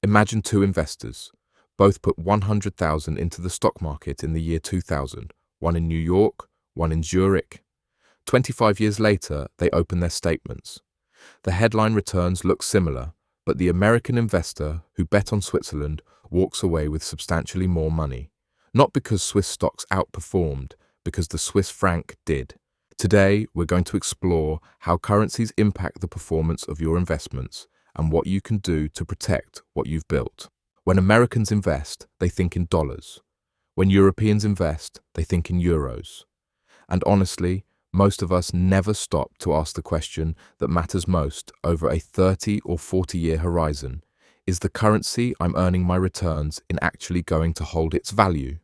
Imagine two investors. Both put 100,000 into the stock market in the year 2000, one in New York, one in Zurich. 25 years later, they open their statements. The headline returns look similar, but the American investor who bet on Switzerland walks away with substantially more money. Not because Swiss stocks outperformed, because the Swiss franc did. Today, we're going to explore how currencies impact the performance of your investments and what you can do to protect what you've built. When Americans invest, they think in dollars. When Europeans invest, they think in euros. And honestly, most of us never stop to ask the question that matters most over a 30 or 40-year horizon. Is the currency I'm earning my returns in actually going to hold its value?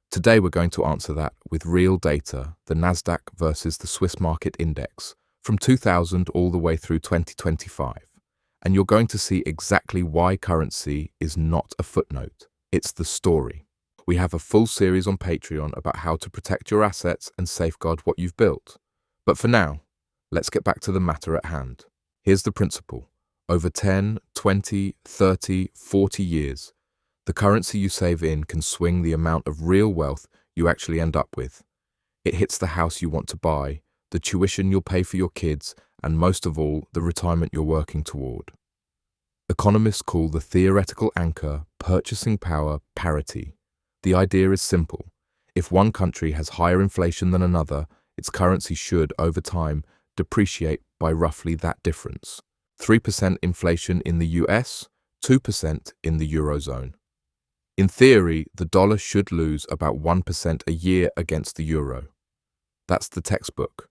Today we're going to answer that with real data, the Nasdaq versus the Swiss market index, from 2000 all the way through 2025. And you're going to see exactly why currency is not a footnote. It's the story. We have a full series on Patreon about how to protect your assets and safeguard what you've built. But for now, let's get back to the matter at hand. Here's the principle. Over 10, 20, 30, 40 years, the currency you save in can swing the amount of real wealth you actually end up with. It hits the house you want to buy, the tuition you'll pay for your kids, and most of all, the retirement you're working toward. Economists call the theoretical anchor purchasing power parity. The idea is simple. If one country has higher inflation than another, its currency should, over time, depreciate by roughly that difference. 3% inflation in the US, 2% in the Eurozone. In theory, the dollar should lose about 1% a year against the euro. That's the textbook.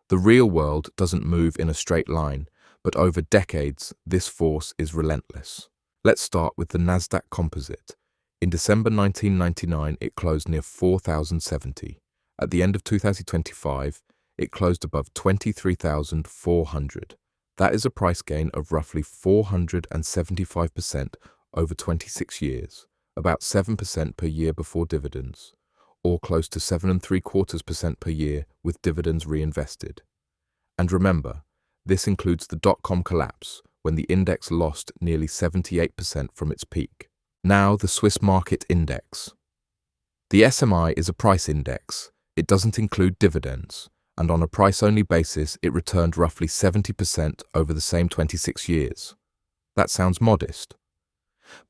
The real world doesn't move in a straight line, but over decades, this force is relentless. Let's start with the Nasdaq Composite. In December 1999, it closed near 4,070. At the end of 2025, it closed above 23,400. That is a price gain of roughly 475% over 26 years, about 7% per year before dividends, or close to 7.75% per year with dividends reinvested. And remember, this includes the dot-com collapse, when the index lost nearly 78% from its peak. Now the Swiss market index. The SMI is a price index. It doesn't include dividends, and on a price-only basis, it returned roughly 70% over the same 26 years. That sounds modest.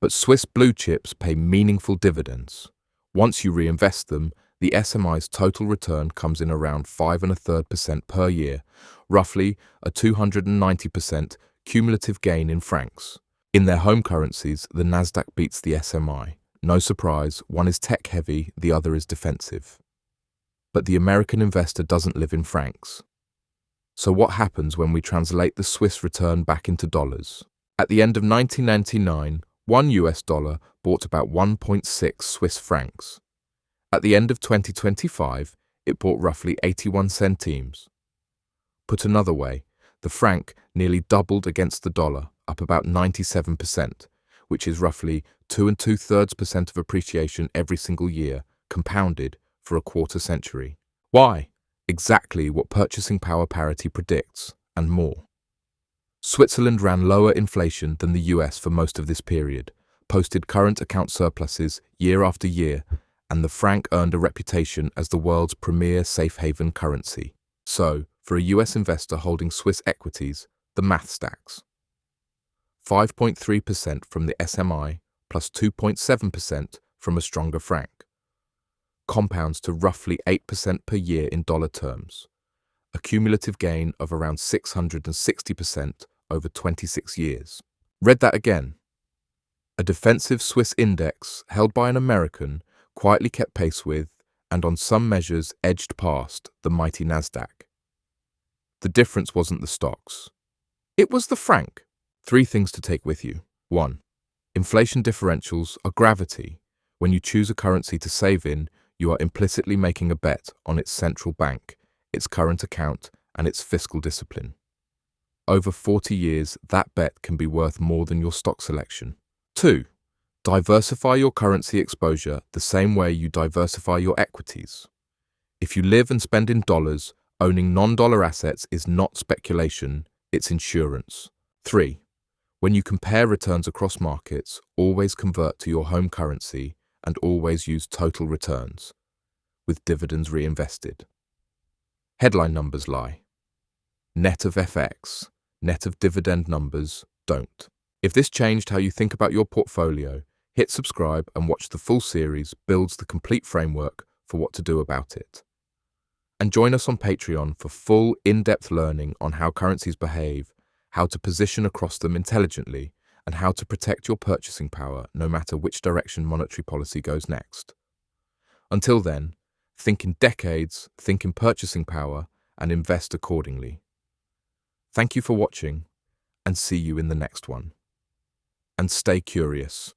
But Swiss blue chips pay meaningful dividends. Once you reinvest them, the SMI's total return comes in around 5.33% per year, roughly a 290% cumulative gain in francs. In their home currencies, the Nasdaq beats the SMI. No surprise, one is tech-heavy, the other is defensive. But the American investor doesn't live in francs. So what happens when we translate the Swiss return back into dollars? At the end of 1999, one US dollar bought about 1.6 Swiss francs. At the end of 2025, it bought roughly 81 centimes. Put another way, the franc nearly doubled against the dollar, up about 97%, which is roughly 2 2/3% of appreciation every single year, compounded for a quarter century. Why? Exactly what purchasing power parity predicts, and more. Switzerland ran lower inflation than the US for most of this period, posted current account surpluses year after year, and the franc earned a reputation as the world's premier safe haven currency. So, for a US investor holding Swiss equities, the math stacks. 5.3% from the SMI plus 2.7% from a stronger franc. Compounds to roughly 8% per year in dollar terms, a cumulative gain of around 660% over 26 years. Read that again. A defensive Swiss index held by an American quietly kept pace with, and on some measures edged past, the mighty Nasdaq. The difference wasn't the stocks. It was the franc. 3 things to take with you. 1. Inflation differentials are gravity. When you choose a currency to save in, you are implicitly making a bet on its central bank, its current account, and its fiscal discipline. Over 40 years, that bet can be worth more than your stock selection. 2. Diversify your currency exposure the same way you diversify your equities. If you live and spend in dollars, owning non-dollar assets is not speculation, it's insurance. 3. When you compare returns across markets, always convert to your home currency and always use total returns, with dividends reinvested. Headline numbers lie. Net of FX, net of dividend numbers don't. If this changed how you think about your portfolio, hit subscribe and watch the full series builds the complete framework for what to do about it. And join us on Patreon for full in-depth learning on how currencies behave, how to position across them intelligently, and how to protect your purchasing power no matter which direction monetary policy goes next. Until then, think in decades, think in purchasing power, and invest accordingly. Thank you for watching, and see you in the next one. And stay curious.